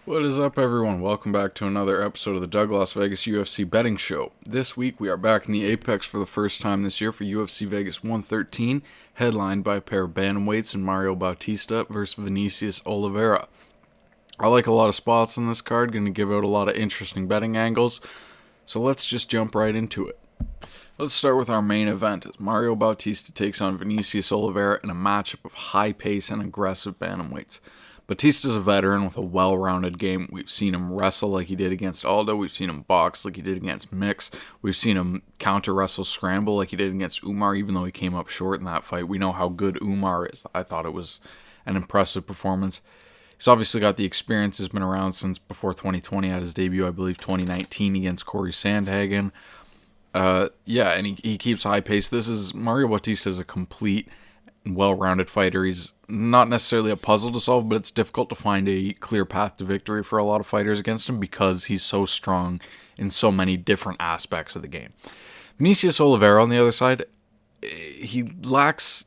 What is up, everyone? Welcome back to another episode of the Doug Las Vegas UFC Betting Show. This week we are back in the Apex for the first time this year for UFC Vegas 113, headlined by a pair of bantamweights in Mario Bautista versus Vinicius Oliveira. I like a lot of spots in this card, going to give out a lot of interesting betting angles, so let's just jump right into it. Let's start with our main event as Mario Bautista takes on Vinicius Oliveira in a matchup of high pace and aggressive bantamweights. Bautista's a veteran with a well-rounded game. We've seen him wrestle like he did against Aldo. We've seen him box like he did against Mix. We've seen him counter-wrestle scramble like he did against Umar, even though he came up short in that fight. We know how good Umar is. I thought it was an impressive performance. He's obviously got the experience. He's been around since before 2020 at his debut, I believe 2019 against Corey Sandhagen. And he keeps high pace. Mario Bautista is a complete well-rounded fighter. He's not necessarily a puzzle to solve, but it's difficult to find a clear path to victory for a lot of fighters against him because he's so strong in so many different aspects of the game. Vinicius Oliveira, on the other side, he lacks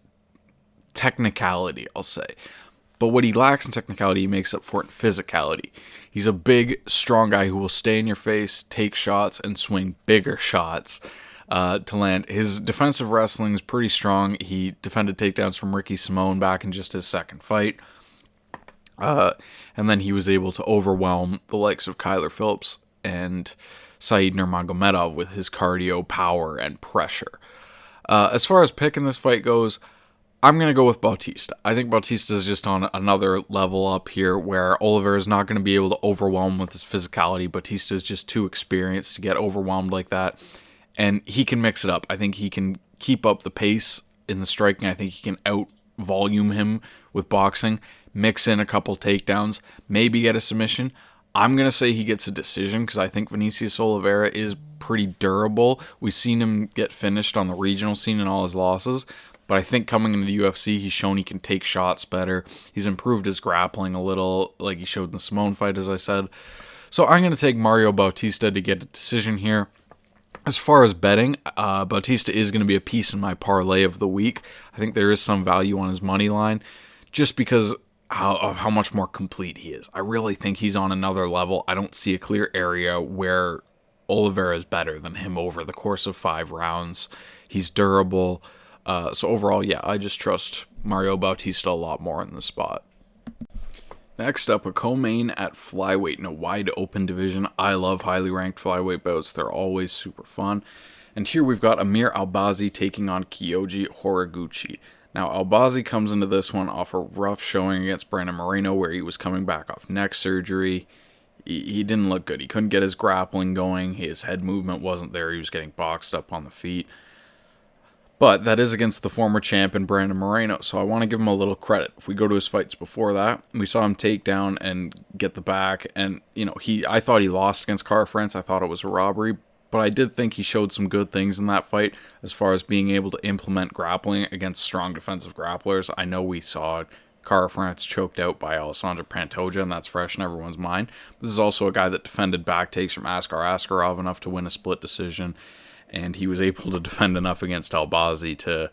technicality, I'll say. But what he lacks in technicality, he makes up for it in physicality. He's a big, strong guy who will stay in your face, take shots, and swing bigger shots to land. His defensive wrestling is pretty strong. He defended takedowns from Ricky Simone back in just his second fight. And then he was able to overwhelm the likes of Kyler Phillips and Said Nurmagomedov with his cardio, power, and pressure. As far as picking this fight goes, I'm going to go with Bautista. I think Bautista is just on another level up here where Oliveira is not going to be able to overwhelm with his physicality. Bautista is just too experienced to get overwhelmed like that. And he can mix it up. I think he can keep up the pace in the striking. I think he can out-volume him with boxing, mix in a couple takedowns, maybe get a submission. I'm going to say he gets a decision because I think Vinicius Oliveira is pretty durable. We've seen him get finished on the regional scene in all his losses, but I think coming into the UFC, he's shown he can take shots better. He's improved his grappling a little, like he showed in the Simone fight, as I said. So I'm going to take Mario Bautista to get a decision here. As far as betting, Bautista is going to be a piece in my parlay of the week. I think there is some value on his money line just because of how much more complete he is. I really think he's on another level. I don't see a clear area where Oliveira is better than him over the course of 5 rounds. He's durable. So overall, I just trust Mario Bautista a lot more in this spot. Next up, a co-main at flyweight in a wide-open division. I love highly ranked flyweight bouts. They're always super fun. And here we've got Amir Albazi taking on Kyoji Horiguchi. Now, Albazi comes into this one off a rough showing against Brandon Moreno where he was coming back off neck surgery. He didn't look good. He couldn't get his grappling going. His head movement wasn't there. He was getting boxed up on the feet. But that is against the former champion, Brandon Moreno, so I want to give him a little credit. If we go to his fights before that, we saw him take down and get the back, and, I thought he lost against Car France. I thought it was a robbery, but I did think he showed some good things in that fight as far as being able to implement grappling against strong defensive grapplers. I know we saw Car France choked out by Alessandro Pantoja, and that's fresh in everyone's mind. This is also a guy that defended back takes from Askar Askarov enough to win a split decision. And he was able to defend enough against Albazi to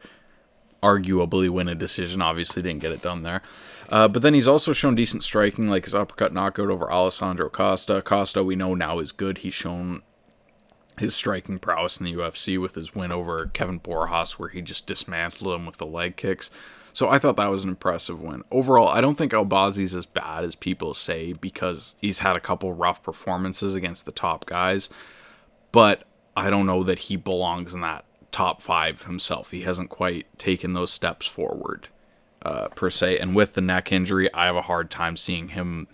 arguably win a decision. Obviously didn't get it done there. But then he's also shown decent striking, like his uppercut knockout over Alessandro Costa. Costa, we know now, is good. He's shown his striking prowess in the UFC with his win over Kevin Borjas, where he just dismantled him with the leg kicks. So I thought that was an impressive win. Overall, I don't think Albazi's as bad as people say because he's had a couple rough performances against the top guys. But I don't know that he belongs in that top 5 himself. He hasn't quite taken those steps forward, per se. And with the neck injury, I have a hard time seeing him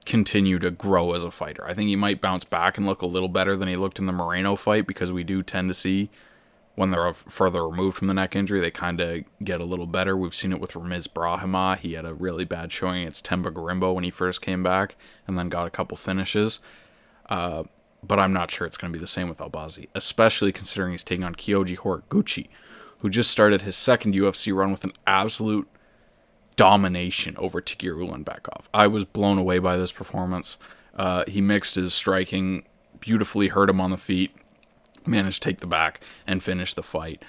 continue to grow as a fighter. I think he might bounce back and look a little better than he looked in the Moreno fight because we do tend to see when they're further removed from the neck injury, they kind of get a little better. We've seen it with Ramiz Brahima. He had a really bad showing against Temba Garimbo when he first came back and then got a couple finishes. But I'm not sure it's going to be the same with Albazi, especially considering he's taking on Kyoji Horiguchi, who just started his second UFC run with an absolute domination over Tagir Ulanbekov. I was blown away by this performance. He mixed his striking, beautifully hurt him on the feet, managed to take the back and finish the fight.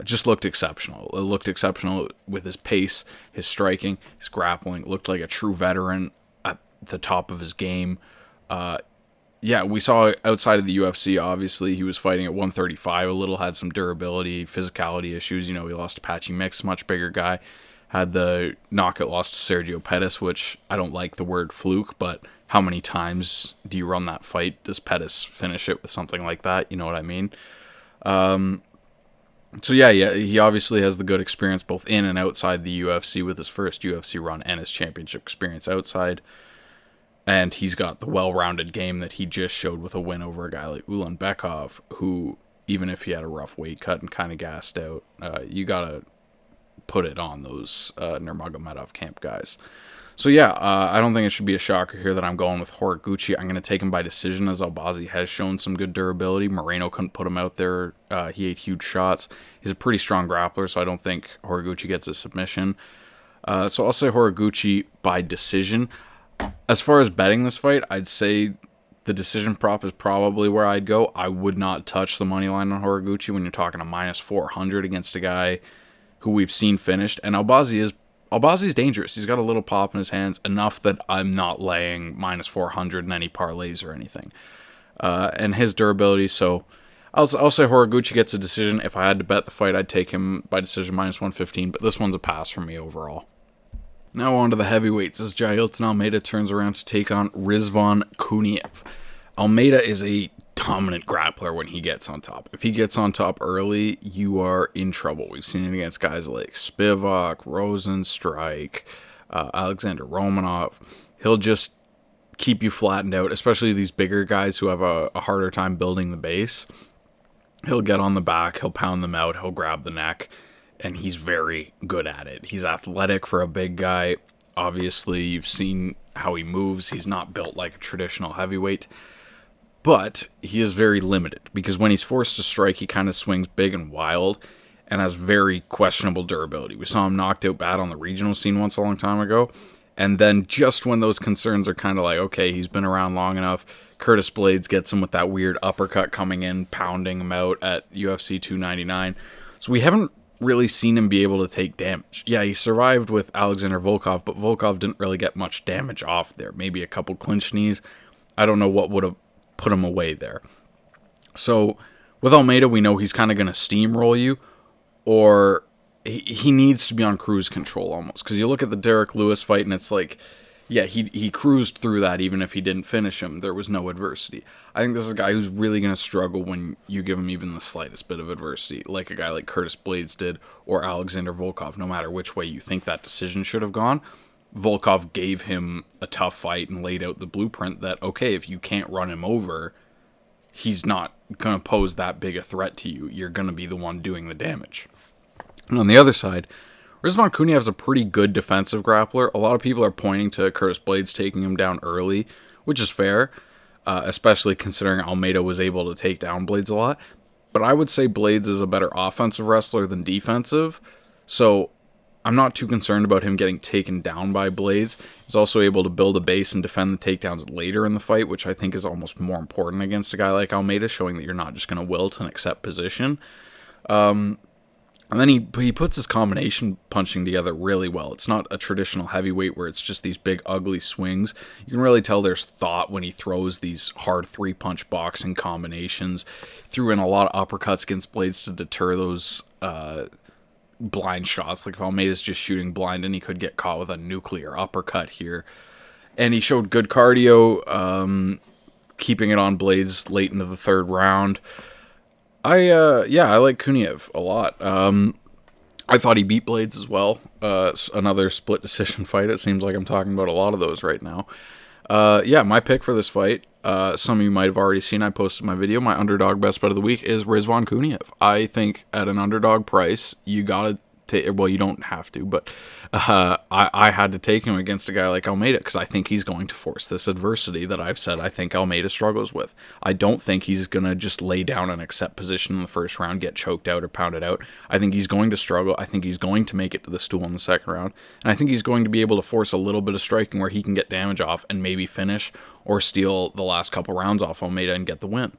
Just looked exceptional. It looked exceptional with his pace, his striking, his grappling. Looked like a true veteran at the top of his game. Yeah, we saw outside of the UFC, obviously, he was fighting at 135, a little, had some durability, physicality issues. He lost to Patchy Mix, much bigger guy. Had the knockout loss to Sergio Pettis, which I don't like the word fluke, but how many times do you run that fight? Does Pettis finish it with something like that? You know what I mean? So yeah, he obviously has the good experience both in and outside the UFC with his first UFC run and his championship experience outside. And he's got the well-rounded game that he just showed with a win over a guy like Ulanbekov, who, even if he had a rough weight cut and kind of gassed out, you got to put it on those Nurmagomedov camp guys. So yeah, I don't think it should be a shocker here that I'm going with Horiguchi. I'm going to take him by decision, as Albazi has shown some good durability. Morono couldn't put him out there. He ate huge shots. He's a pretty strong grappler, so I don't think Horiguchi gets a submission. So I'll say Horiguchi by decision. As far as betting this fight, I'd say the decision prop is probably where I'd go. I would not touch the money line on Horiguchi when you're talking a minus 400 against a guy who we've seen finished. And Albazi's dangerous. He's got a little pop in his hands, enough that I'm not laying minus 400 in any parlays or anything. And his durability, so I'll say Horiguchi gets a decision. If I had to bet the fight, I'd take him by decision minus 115, but this one's a pass for me overall. Now on to the heavyweights as Jailton Almeida turns around to take on Rizvan Kuniev. Almeida is a dominant grappler when he gets on top. If he gets on top early, you are in trouble. We've seen it against guys like Spivak, Rosenstrike, Alexander Romanov. He'll just keep you flattened out, especially these bigger guys who have a harder time building the base. He'll get on the back, he'll pound them out, he'll grab the neck, and he's very good at it. He's athletic for a big guy. Obviously, you've seen how he moves. He's not built like a traditional heavyweight. But he is very limited, because when he's forced to strike, he kind of swings big and wild and has very questionable durability. We saw him knocked out bad on the regional scene once a long time ago. And then just when those concerns are kind of like, okay, he's been around long enough, Curtis Blaydes gets him with that weird uppercut coming in, pounding him out at UFC 299. So we haven't really seen him be able to take damage. Yeah, he survived with Alexander Volkov, but Volkov didn't really get much damage off there. Maybe a couple clinch knees. I don't know what would have put him away there. So with Almeida, we know he's kind of going to steamroll you, or he needs to be on cruise control almost. Because you look at the Derek Lewis fight, and it's like, yeah, he cruised through that even if he didn't finish him. There was no adversity. I think this is a guy who's really going to struggle when you give him even the slightest bit of adversity, like a guy like Curtis Blaydes did, or Alexander Volkov. No matter which way you think that decision should have gone, Volkov gave him a tough fight and laid out the blueprint that, okay, if you can't run him over, he's not going to pose that big a threat to you. You're going to be the one doing the damage. And on the other side, Rizvan Kuniev is a pretty good defensive grappler. A lot of people are pointing to Curtis Blaydes taking him down early, which is fair, especially considering Almeida was able to take down Blaydes a lot. But I would say Blaydes is a better offensive wrestler than defensive, so I'm not too concerned about him getting taken down by Blaydes. He's also able to build a base and defend the takedowns later in the fight, which I think is almost more important against a guy like Almeida, showing that you're not just going to wilt and accept position. And then he puts his combination punching together really well. It's not a traditional heavyweight where it's just these big, ugly swings. You can really tell there's thought when he throws these hard three-punch boxing combinations. Threw in a lot of uppercuts against Blaydes to deter those blind shots. Like if Almeida's just shooting blind, and he could get caught with a nuclear uppercut here. And he showed good cardio, keeping it on Blaydes late into the third round. I like Kuniev a lot. I thought he beat Blaydes as well. Another split decision fight. It seems like I'm talking about a lot of those right now. My pick for this fight, some of you might have already seen, I posted my video. My underdog best bet of the week is Rizvan Kuniev. I think at an underdog price, you gotta take, well, you don't have to, but I had to take him against a guy like Almeida because I think he's going to force this adversity that I've said I think Almeida struggles with. I don't think he's going to just lay down and accept position in the first round, get choked out or pounded out. I think he's going to struggle. I think he's going to make it to the stool in the second round. And I think he's going to be able to force a little bit of striking where he can get damage off and maybe finish or steal the last couple rounds off Almeida and get the win.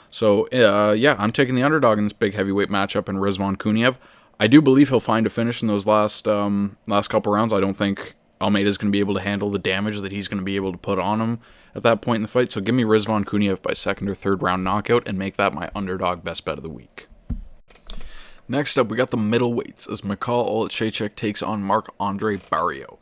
So, yeah, I'm taking the underdog in this big heavyweight matchup in Rizvan Kuniev. I do believe he'll find a finish in those last couple rounds. I don't think Almeida's going to be able to handle the damage that he's going to be able to put on him at that point in the fight. So give me Rizvan Kuniev by second or third round knockout and make that my underdog best bet of the week. Next up, we got the middleweights as Michal Oleksiejczek takes on Marc-Andre Barriault.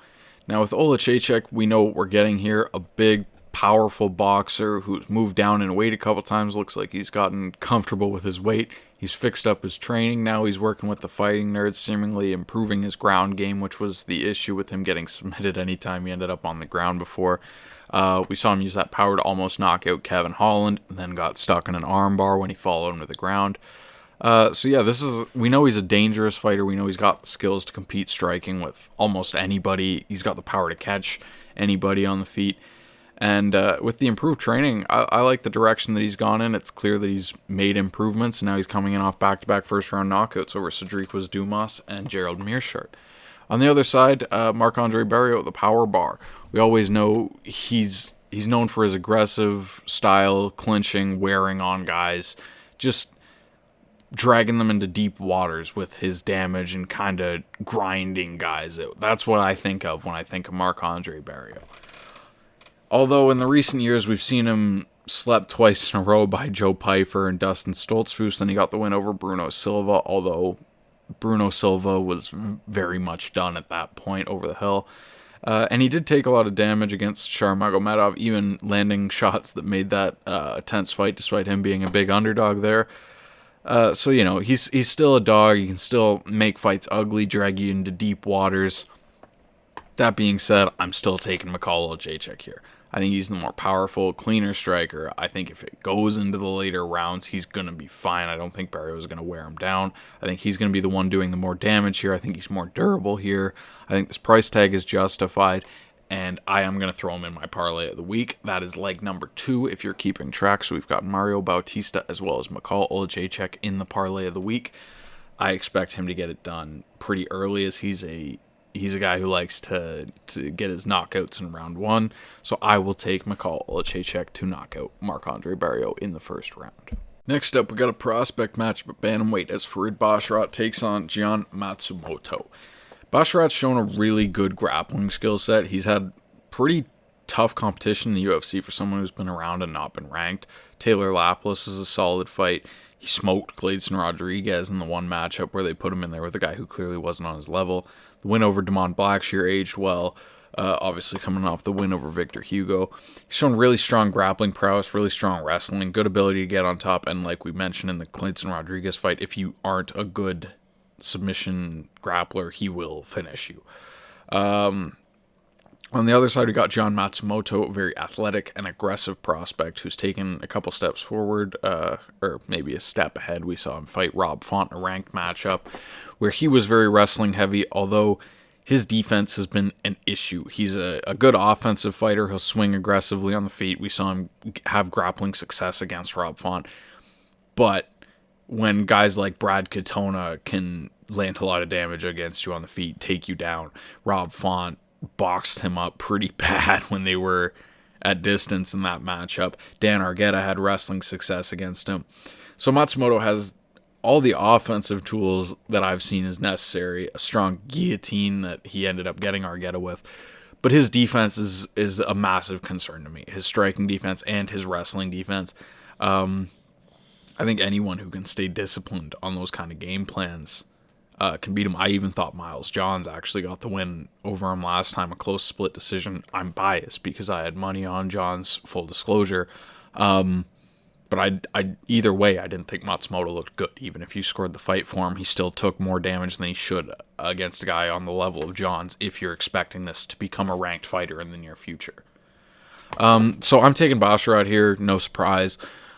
Now with Oleksiejczek, we know what we're getting here. A big, powerful boxer who's moved down in weight a couple times. Looks like he's gotten comfortable with his weight. He's fixed up his training. Now he's working with the fighting nerds, seemingly improving his ground game, which was the issue with him getting submitted anytime he ended up on the ground before. We saw him use that power to almost knock out Kevin Holland, and then got stuck in an armbar when he followed him to the ground. So yeah, we know he's a dangerous fighter. We know he's got the skills to compete striking with almost anybody. He's got the power to catch anybody on the feet. And with the improved training, I like the direction that he's gone in. It's clear that he's made improvements, and now he's coming in off back-to-back first-round knockouts over Cedric Dumas and Gerald Meerschaert. On the other side, Marc-Andre Barriault, the power bar. We always know he's known for his aggressive style, clinching, wearing on guys, just dragging them into deep waters with his damage and kind of grinding guys out. That's what I think of when I think of Marc-Andre Barriault. Although in the recent years we've seen him slept twice in a row by Joe Pyfer and Dustin Stoltzfus, then he got the win over Bruno Silva, although Bruno Silva was very much done at that point over the hill. And he did take a lot of damage against Nurmagomedov, even landing shots that made that a tense fight, despite him being a big underdog there. So, you know, he's still a dog. He can still make fights ugly, drag you into deep waters. That being said, I'm still taking Michal Oleksiejczek here. I think he's the more powerful, cleaner striker. I think if it goes into the later rounds, he's going to be fine. I don't think Barriault is going to wear him down. I think he's going to be the one doing the more damage here. I think he's more durable here. I think this price tag is justified, and I am going to throw him in my parlay of the week. That is leg number 2 if you're keeping track. So we've got Mario Bautista as well as Michal Oleksiejczek in the parlay of the week. I expect him to get it done pretty early, as he's a guy who likes to get his knockouts in round 1. So I will take Michal Oleksiejczek to knock out Marc-Andre Barriault in the first round. Next up, we got a prospect matchup at bantamweight as Farid Basharat takes on Gian Matsumoto. Basharat's shown a really good grappling skill set. He's had pretty tough competition in the UFC for someone who's been around and not been ranked. Taylor Lapilus is a solid fight. He smoked Gleison Rodriguez in the one matchup where they put him in there with a guy who clearly wasn't on his level. The win over Damon Blackshear aged well, obviously coming off the win over Victor Hugo. He's shown really strong grappling prowess, really strong wrestling, good ability to get on top, and like we mentioned in the Gleison Rodriguez fight, if you aren't a good submission grappler, he will finish you. On the other side, we got Gian Matsumoto, a very athletic and aggressive prospect who's taken a couple steps forward, or maybe a step ahead. We saw him fight Rob Font in a ranked matchup where he was very wrestling heavy, although his defense has been an issue. He's a good offensive fighter. He'll swing aggressively on the feet. We saw him have grappling success against Rob Font. But when guys like Brad Katona can land a lot of damage against you on the feet, take you down, Rob Font boxed him up pretty bad when they were at distance in that matchup. Dan Argueta had wrestling success against him. So Matsumoto has all the offensive tools that I've seen is necessary. A strong guillotine that he ended up getting Argueta with. But his defense is a massive concern to me. His striking defense and his wrestling defense. I think anyone who can stay disciplined on those kind of game plans can beat him. I even thought Miles Johns actually got the win over him last time, a close split decision. I'm biased because I had money on Johns, full disclosure. But I either way, I didn't think Matsumoto looked good. Even if you scored the fight for him, he still took more damage than he should against a guy on the level of Johns if you're expecting this to become a ranked fighter in the near future. So I'm taking Basharat here, no surprise.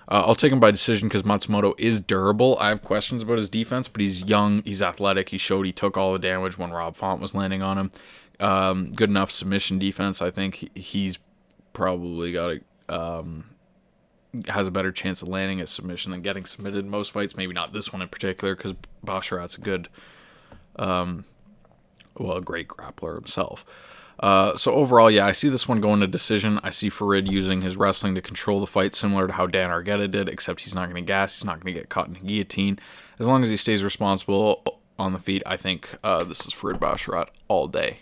I'll take him by decision because Matsumoto is durable. I have questions about his defense, but he's young, he's athletic. He showed he took all the damage when Rob Font was landing on him. Good enough submission defense. I think he's probably got has a better chance of landing a submission than getting submitted in most fights. Maybe not this one in particular because Basharat's a good, a great grappler himself. So overall, yeah, I see this one going to decision. I see Farid using his wrestling to control the fight, similar to how Dan Argueta did, except he's not going to gas, he's not going to get caught in a guillotine. As long as he stays responsible on the feet, I think this is Farid Basharat all day.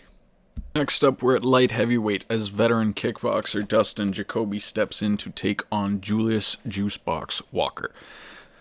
Next up, we're at light heavyweight as veteran kickboxer Dustin Jacoby steps in to take on Julius Juicebox Walker.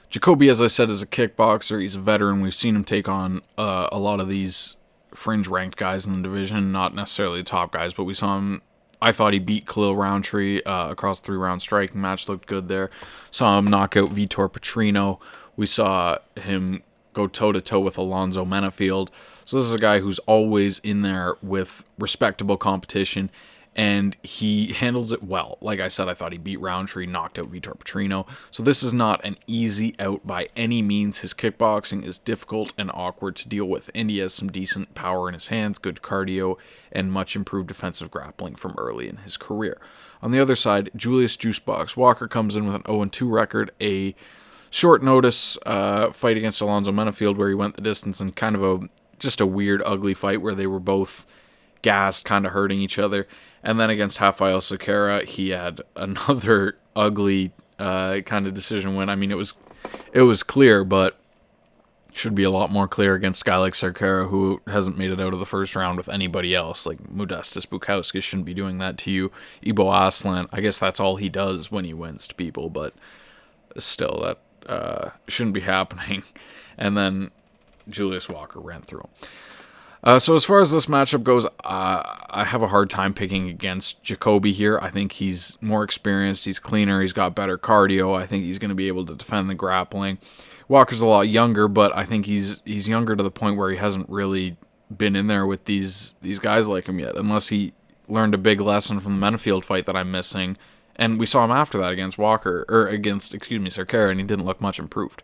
Jacoby, as I said, is a kickboxer. He's a veteran. We've seen him take on a lot of these fringe-ranked guys in the division, not necessarily the top guys, but we saw him. I thought he beat Khalil Roundtree across the 3-round striking match. Looked good there. Saw him knock out Vitor Petrino. We saw him go toe-to-toe with Alonzo Menafield. So this is a guy who's always in there with respectable competition, and he handles it well. Like I said, I thought he beat Roundtree, knocked out Vitor Petrino. So this is not an easy out by any means. His kickboxing is difficult and awkward to deal with, and he has some decent power in his hands, good cardio, and much improved defensive grappling from early in his career. On the other side, Julius Juicebox Walker comes in with an 0-2 record, a short notice fight against Alonzo Menafield where he went the distance, and kind of just a weird, ugly fight where they were both gassed, kind of hurting each other. And then against Rafael Sequeira, he had another ugly kind of decision win. I mean, it was clear, but should be a lot more clear against a guy like Sequeira, who hasn't made it out of the first round with anybody else. Like, Modestas Bukauskas shouldn't be doing that to you. Ibo Aslan, I guess that's all he does when he wins to people, but still, that shouldn't be happening. And then Julius Walker ran through him. So as far as this matchup goes, I have a hard time picking against Jacoby here. I think he's more experienced, he's cleaner, he's got better cardio. I think he's going to be able to defend the grappling. Walker's a lot younger, but I think he's younger to the point where he hasn't really been in there with these guys like him yet, unless he learned a big lesson from the Menafield fight that I'm missing. And we saw him after that against Sequeira, and he didn't look much improved.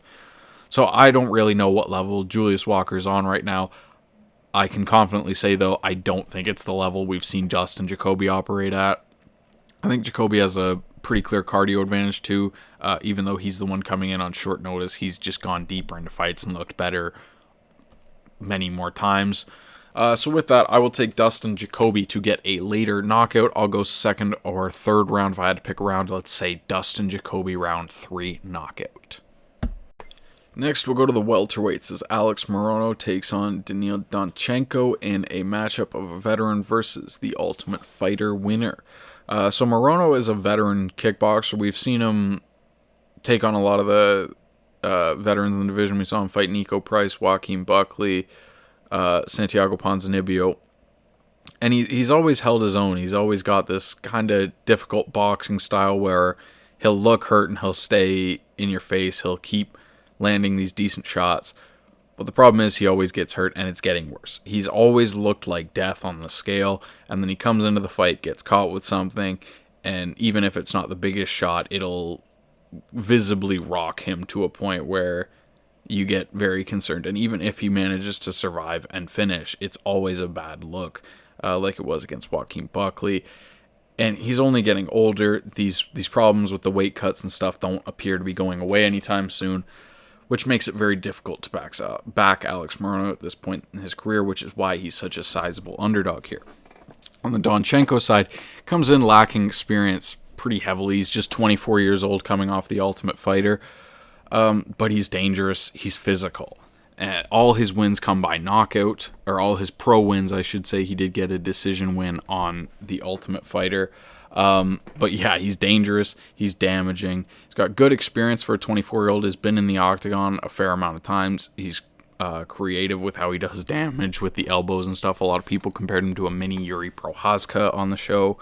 So I don't really know what level Julius Walker's on right now. I can confidently say, though, I don't think it's the level we've seen Dustin Jacoby operate at. I think Jacoby has a pretty clear cardio advantage, too. Even though he's the one coming in on short notice, he's just gone deeper into fights and looked better many more times. So with that, I will take Dustin Jacoby to get a later knockout. I'll go second or third round if I had to pick a round. Let's say Dustin Jacoby round 3 knockout. Next, we'll go to the welterweights as Alex Morono takes on Daniil Donchenko in a matchup of a veteran versus the Ultimate Fighter winner. So Morono is a veteran kickboxer. We've seen him take on a lot of the veterans in the division. We saw him fight Niko Price, Joaquin Buckley, Santiago Ponzinibbio. And he's always held his own. He's always got this kind of difficult boxing style where he'll look hurt and he'll stay in your face. He'll keep landing these decent shots. But the problem is he always gets hurt and it's getting worse. He's always looked like death on the scale, and then he comes into the fight, gets caught with something, and even if it's not the biggest shot, it'll visibly rock him to a point where you get very concerned. And even if he manages to survive and finish, it's always a bad look, like it was against Joaquin Buckley. And he's only getting older. These problems with the weight cuts and stuff don't appear to be going away anytime soon, which makes it very difficult to back Alex Morono at this point in his career, which is why he's such a sizable underdog here. On the Donchenko side, comes in lacking experience pretty heavily. He's just 24 years old, coming off the Ultimate Fighter, but he's dangerous. He's physical. All his wins come by knockout, or all his pro wins, I should say. He did get a decision win on the Ultimate Fighter. But yeah, he's dangerous. He's damaging. He's got good experience for a 24-year-old. Has been in the octagon a fair amount of times. He's creative with how he does damage with the elbows and stuff. A lot of people compared him to a mini Yuri Prochazka on the show.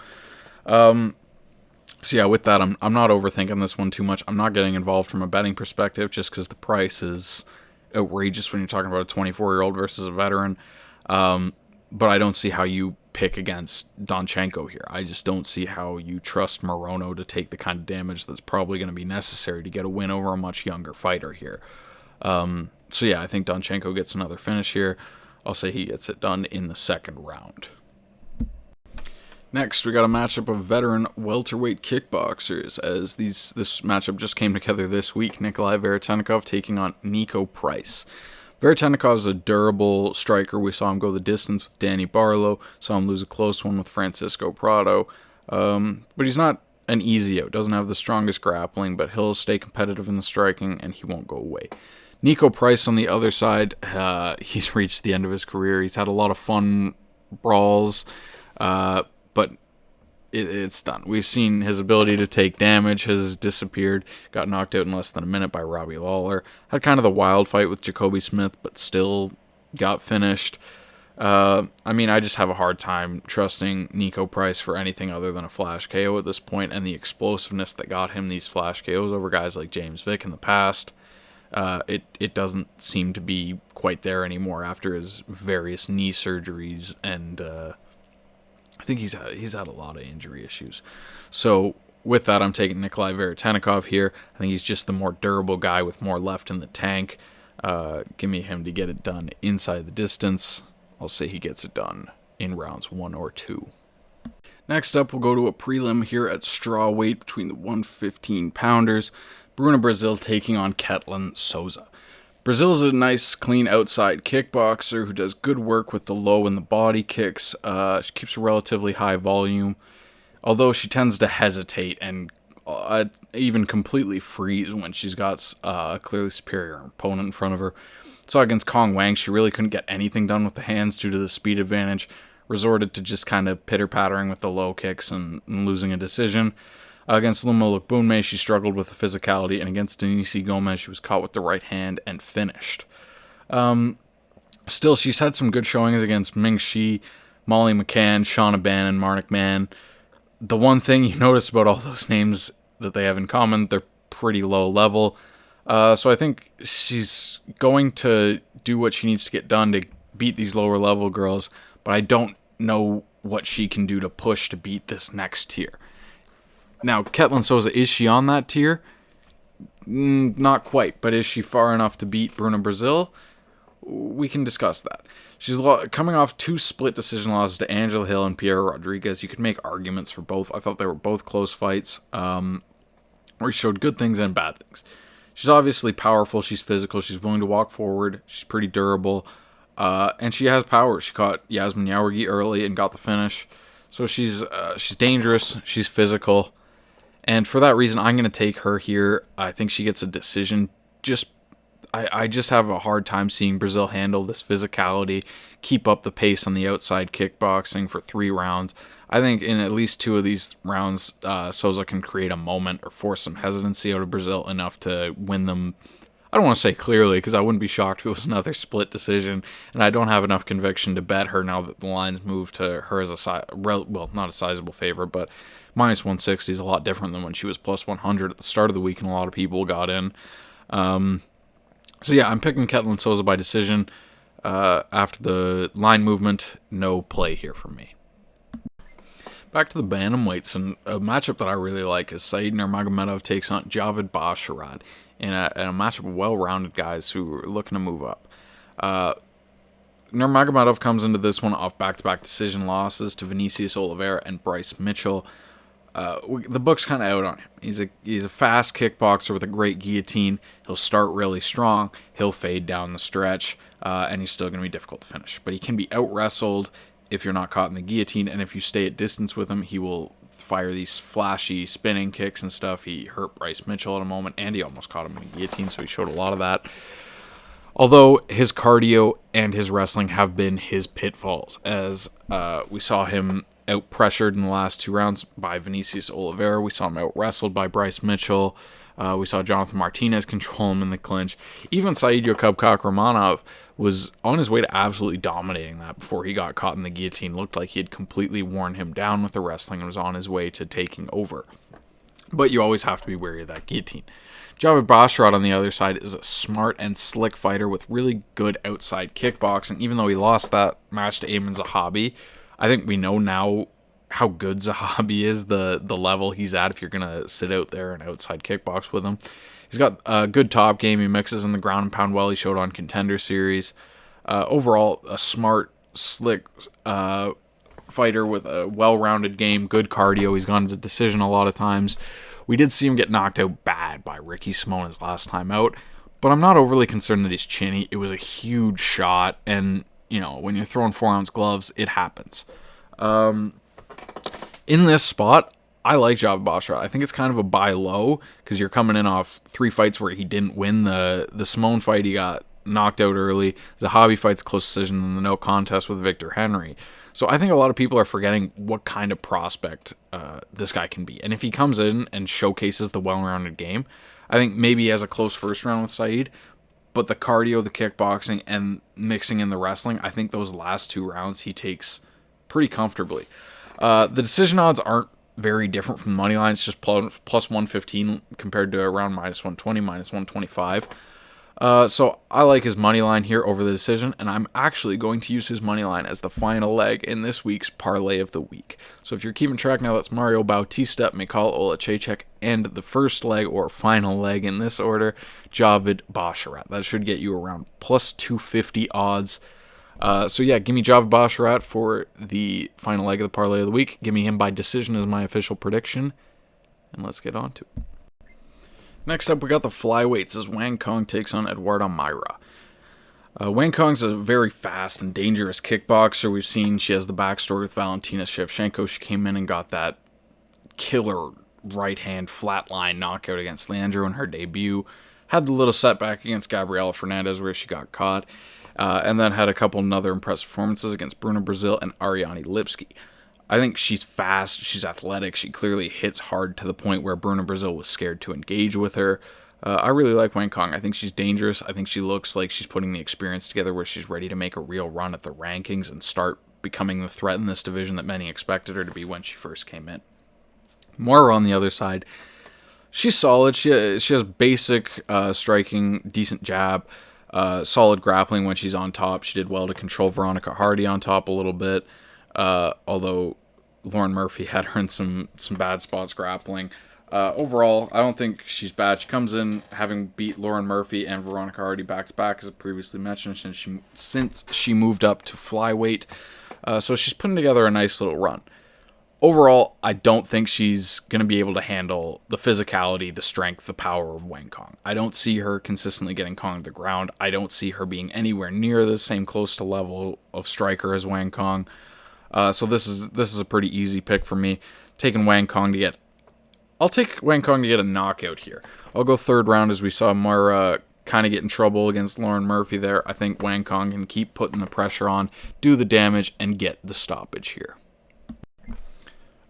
So yeah, with that, I'm not overthinking this one too much. I'm not getting involved from a betting perspective just because the price is outrageous when you're talking about a 24-year-old versus a veteran. But I don't see how you pick against Donchenko here. I just don't see how you trust Morono to take the kind of damage that's probably going to be necessary to get a win over a much younger fighter here. So yeah, I think Donchenko gets another finish here. I'll say he gets it done in the second round. Next, we got a matchup of veteran welterweight kickboxers, as this matchup just came together this week. Nikolay Veretennikov taking on Niko Price. Veretennikov is a durable striker. We saw him go the distance with Danny Barlow. Saw him lose a close one with Francisco Prado. But he's not an easy out. Doesn't have the strongest grappling, but he'll stay competitive in the striking, and he won't go away. Niko Price on the other side, he's reached the end of his career. He's had a lot of fun brawls, but it's done. We've seen his ability to take damage has disappeared. Got knocked out in less than a minute by Robbie Lawler. Had kind of the wild fight with Jacoby Smith, but still got finished. I just have a hard time trusting Niko Price for anything other than a flash KO at this point, and the explosiveness that got him these flash KOs over guys like James Vick in the past. It doesn't seem to be quite there anymore after his various knee surgeries, and I think he's had a lot of injury issues. So with that, I'm taking Nikolay Veretennikov here. I think he's just the more durable guy with more left in the tank. Give me him to get it done inside the distance. I'll say he gets it done in rounds 1 or 2. Next up, we'll go to a prelim here at straw weight between the 115-pounders. Bruna Brasil taking on Ketlen Souza. Brazil is a nice, clean outside kickboxer who does good work with the low and the body kicks. She keeps a relatively high volume, although she tends to hesitate and even completely freeze when she's got a clearly superior opponent in front of her. So against Kong Wang, she really couldn't get anything done with the hands due to the speed advantage. Resorted to just kind of pitter-pattering with the low kicks and losing a decision. Against Luma Lukbunme, she struggled with the physicality, and against Denise Gomez, she was caught with the right hand and finished. Still, she's had some good showings against Ming Shi, Molly McCann, Shauna Bannon, Marnik Mann. The one thing you notice about all those names that they have in common, they're pretty low level. So I think she's going to do what she needs to get done to beat these lower level girls, but I don't know what she can do to push to beat this next tier. Now, Ketlen Souza, is she on that tier? Not quite, but is she far enough to beat Bruna Brasil? We can discuss that. She's coming off 2 split decision losses to Angela Hill and Piera Rodriguez. You could make arguments for both. I thought they were both close fights, where she showed good things and bad things. She's obviously powerful. She's physical. She's willing to walk forward. She's pretty durable, and she has power. She caught Yasmin Yaworgi early and got the finish. So she's dangerous. She's physical. And for that reason, I'm going to take her here. I think she gets a decision. I just have a hard time seeing Brazil handle this physicality, keep up the pace on the outside kickboxing for 3 rounds. I think in at least 2 of these rounds, Souza can create a moment or force some hesitancy out of Brazil enough to win them. I don't want to say clearly, because I wouldn't be shocked if it was another split decision, and I don't have enough conviction to bet her now that the line's moved to her as not a sizable favorite, but minus 160 is a lot different than when she was plus 100 at the start of the week, and a lot of people got in. So yeah, I'm picking Ketlen Souza by decision. After the line movement, no play here for me. Back to the bantamweights, and a matchup that I really like is Said Nurmagomedov takes on Javid Basharat in a matchup of well-rounded guys who are looking to move up. Nurmagomedov comes into this one off back-to-back decision losses to Vinicius Oliveira and Bryce Mitchell. The book's kind of out on him. He's a fast kickboxer with a great guillotine. He'll start really strong. He'll fade down the stretch, and he's still going to be difficult to finish. But he can be out-wrestled if you're not caught in the guillotine, and if you stay at distance with him, he will fire these flashy spinning kicks and stuff. He hurt Bryce Mitchell at a moment, and he almost caught him in the guillotine, so he showed a lot of that. Although his cardio and his wrestling have been his pitfalls, as we saw him out-pressured in the last 2 rounds by Vinicius Oliveira. We saw him out-wrestled by Bryce Mitchell. We saw Jonathan Martinez control him in the clinch. Even Said Yakub Kakramanov was on his way to absolutely dominating that before he got caught in the guillotine. Looked like he had completely worn him down with the wrestling and was on his way to taking over. But you always have to be wary of that guillotine. Javid Basharat on the other side is a smart and slick fighter with really good outside kickboxing. Even though he lost that match to Ayman Zahabi, I think we know now how good Zahabi is, the level he's at if you're going to sit out there and outside kickbox with him. He's got a good top game. He mixes in the ground and pound well. He showed on Contender Series. Overall, a smart, slick fighter with a well-rounded game, good cardio. He's gone to decision a lot of times. We did see him get knocked out bad by Ricky Simon his last time out, but I'm not overly concerned that he's chinny. It was a huge shot, and, when you're throwing 4-ounce gloves, it happens. In this spot, I like Jav Basharat. I think it's kind of a buy low, because you're coming in off 3 fights where he didn't win. The Simone fight, he got knocked out early. The Hobby fight's a close decision, and the no contest with Victor Henry. So I think a lot of people are forgetting what kind of prospect this guy can be. And if he comes in and showcases the well-rounded game, I think maybe he has a close first round with Saeed, but the cardio, the kickboxing, and mixing in the wrestling, I think those last 2 rounds he takes pretty comfortably. The decision odds aren't very different from the money line. It's just plus 115 compared to around minus 120, minus 125. So I like his money line here over the decision, and I'm actually going to use his money line as the final leg in this week's parlay of the week. So if you're keeping track now, that's Mario Bautista, Michal, Oleksiejczek, and the first leg or final leg in this order, Javid Basharat. That should get you around plus 250 odds. So yeah, give me Javid Basharat for the final leg of the parlay of the week. Give me him by decision as my official prediction, and let's get on to it. Next up, we got the flyweights as Wang Kong takes on Eduardo Mayra. Wang Kong's a very fast and dangerous kickboxer. We've seen she has the backstory with Valentina Shevchenko. She came in and got that killer right-hand flatline knockout against Leandro in her debut. Had the little setback against Gabriela Fernandez where she got caught. And then had a couple other impressive performances against Bruna Brasil and Ariane Lipski. I think she's fast, she's athletic, she clearly hits hard to the point where Bruna Brasil was scared to engage with her. I really like Wang Kong. I think she's dangerous. I think she looks like she's putting the experience together where she's ready to make a real run at the rankings and start becoming the threat in this division that many expected her to be when she first came in. Moira on the other side, she's solid. She has basic striking, decent jab, solid grappling when she's on top. She did well to control Veronica Hardy on top a little bit. Although Lauren Murphy had her in some bad spots grappling. Overall, I don't think she's bad. She comes in having beat Lauren Murphy and Veronica Hardy back-to-back, as I previously mentioned, since she moved up to flyweight. So she's putting together a nice little run. Overall, I don't think she's going to be able to handle the physicality, the strength, the power of Wang Kong. I don't see her consistently getting Kong to the ground. I don't see her being anywhere near the same close to level of striker as Wang Kong. So this is a pretty easy pick for me. I'll take Wang Kong to get a knockout here. I'll go third round as we saw Moira kind of get in trouble against Lauren Murphy there. I think Wang Kong can keep putting the pressure on, do the damage, and get the stoppage here.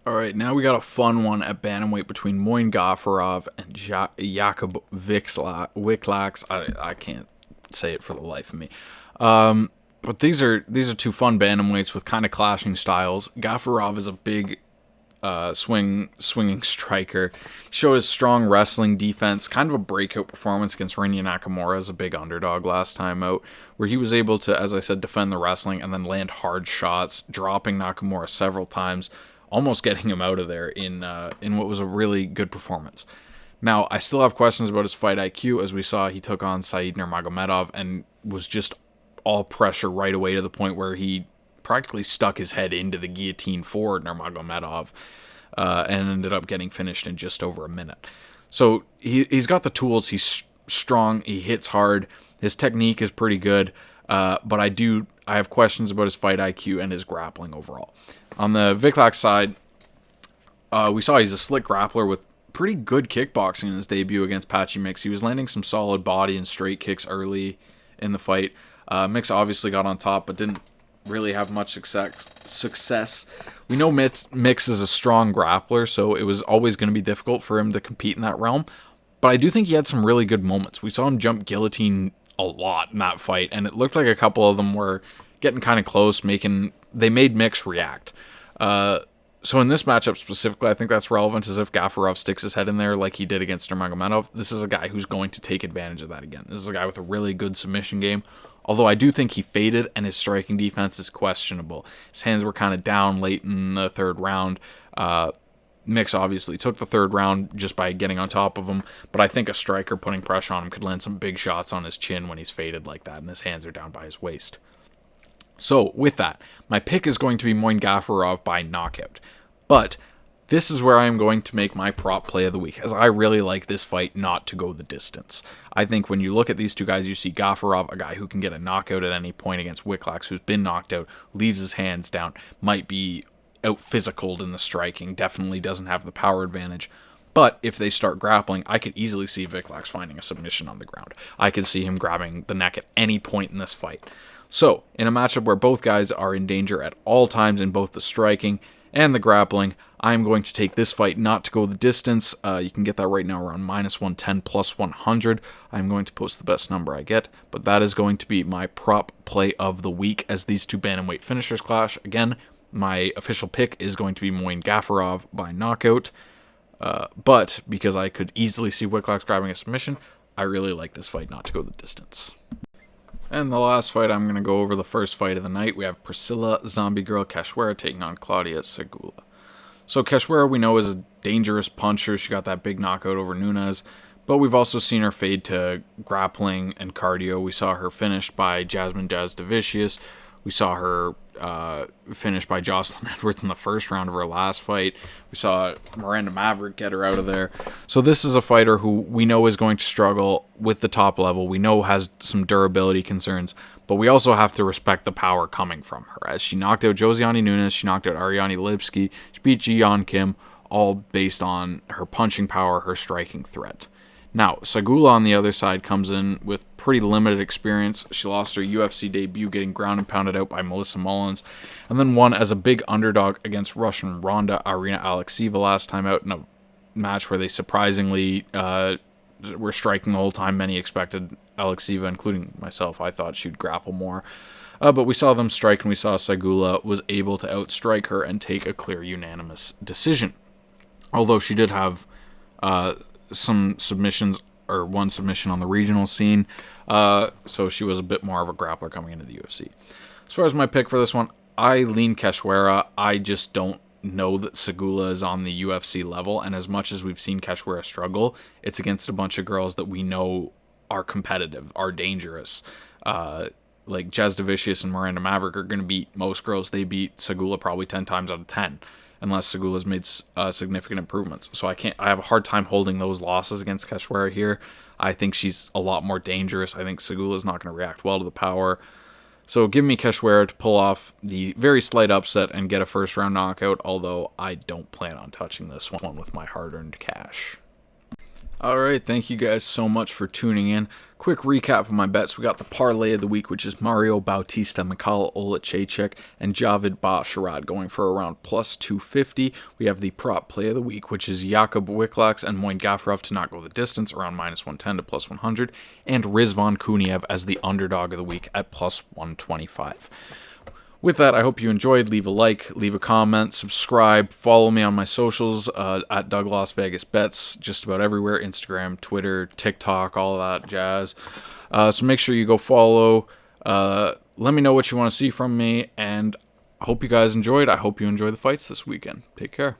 Alright, now we got a fun one at bantamweight between Moin Gafarov and Jacob Wiklax. I can't say it for the life of me. But these are 2 fun bantamweights with kind of clashing styles. Gafarov is a big swinging striker. He showed his strong wrestling defense, kind of a breakout performance against Rinya Nakamura as a big underdog last time out, where he was able to, as I said, defend the wrestling and then land hard shots, dropping Nakamura several times, almost getting him out of there in what was a really good performance. Now, I still have questions about his fight IQ. As we saw, he took on Saeed Nurmagomedov and was just all pressure right away to the point where he practically stuck his head into the guillotine for Nurmagomedov and ended up getting finished in just over a minute. So he's got the tools. He's strong. He hits hard. His technique is pretty good. But I have questions about his fight IQ and his grappling overall. On the Wiklax side, we saw he's a slick grappler with pretty good kickboxing in his debut against Patchy Mix. He was landing some solid body and straight kicks early in the fight. Mix obviously got on top, but didn't really have much success. We know Mix is a strong grappler, so it was always going to be difficult for him to compete in that realm. But I do think he had some really good moments. We saw him jump guillotine a lot in that fight, and it looked like a couple of them were getting kind of close, they made Mix react. So in this matchup specifically, I think that's relevant, as if Gafarov sticks his head in there like he did against Nurmagomedov. This is a guy who's going to take advantage of that again. This is a guy with a really good submission game, although I do think he faded and his striking defense is questionable. His hands were kind of down late in the third round. Mix obviously took the third round just by getting on top of him, but I think a striker putting pressure on him could land some big shots on his chin when he's faded like that and his hands are down by his waist. So with that, my pick is going to be Moin Gafarov by knockout. But this is where I am going to make my prop play of the week, as I really like this fight not to go the distance. I think when you look at these two guys, you see Gafarov, a guy who can get a knockout at any point against Wiklax, who's been knocked out, leaves his hands down, might be out-physicaled in the striking, definitely doesn't have the power advantage. But if they start grappling, I could easily see Wiklax finding a submission on the ground. I could see him grabbing the neck at any point in this fight. So, in a matchup where both guys are in danger at all times in both the striking and the grappling, I'm going to take this fight not to go the distance. You can get that right now around -110 plus 100. I'm going to post the best number I get, but that is going to be my prop play of the week as these two bantamweight finishers clash. Again, my official pick is going to be Moin Gafarov by knockout, but because I could easily see Wiklax grabbing a submission, I really like this fight not to go the distance. And the last fight, I'm going to go over the first fight of the night. We have Priscilla Zombie Girl Cachoeira taking on Claudia Segula. So Cachoeira we know is a dangerous puncher. She got that big knockout over Nunes. But we've also seen her fade to grappling and cardio. We saw her finished by Jasmine Jasdavicius. We saw her finished by Jocelyn Edwards in the first round of her last fight. We saw Miranda Maverick get her out of there. So this is a fighter who we know is going to struggle with the top level. We know has some durability concerns, but we also have to respect the power coming from her. As she knocked out Josiane Nunes, she knocked out Ariane Lipski, she beat Ji-Yeon Kim, all based on her punching power, her striking threat. Now, Segula on the other side comes in with pretty limited experience. She lost her UFC debut getting ground and pounded out by Melissa Mullins, and then won as a big underdog against Russian Ronda Arina Alexieva last time out in a match where they surprisingly were striking the whole time. Many expected Alexieva, including myself. I thought she'd grapple more. But we saw them strike, and we saw Segula was able to outstrike her and take a clear unanimous decision. Although she did have some submissions, or one submission on the regional scene, so she was a bit more of a grappler coming into the UFC. As far as my pick for this one, I lean Cachoeira. I just don't know that Segula is on the UFC level, and as much as we've seen Cachoeira struggle, it's against a bunch of girls that we know are competitive, are dangerous. Like Jasdavicius and Miranda Maverick are going to beat most girls. They beat Segula probably 10 times out of 10. Unless Segula's made significant improvements. So I have a hard time holding those losses against Cachoeira here. I think she's a lot more dangerous. I think Segula's not going to react well to the power. So give me Cachoeira to pull off the very slight upset and get a first round knockout, although I don't plan on touching this one with my hard-earned cash. Alright, thank you guys so much for tuning in. Quick recap of my bets. We got the parlay of the week, which is Mario Bautista, Michal Oleksiejczek, and Javid Basharat going for around plus 250. We have the prop play of the week, which is Jakub Wiklax and Moin Gafarov to not go the distance, around -110 to plus 100, and Rizvan Kuniev as the underdog of the week at plus 125. With that, I hope you enjoyed. Leave a like, leave a comment, subscribe, follow me on my socials at Doug Las Vegas Bets, just about everywhere, Instagram, Twitter, TikTok, all that jazz. So make sure you go follow. Let me know what you want to see from me, and I hope you guys enjoyed. I hope you enjoy the fights this weekend. Take care.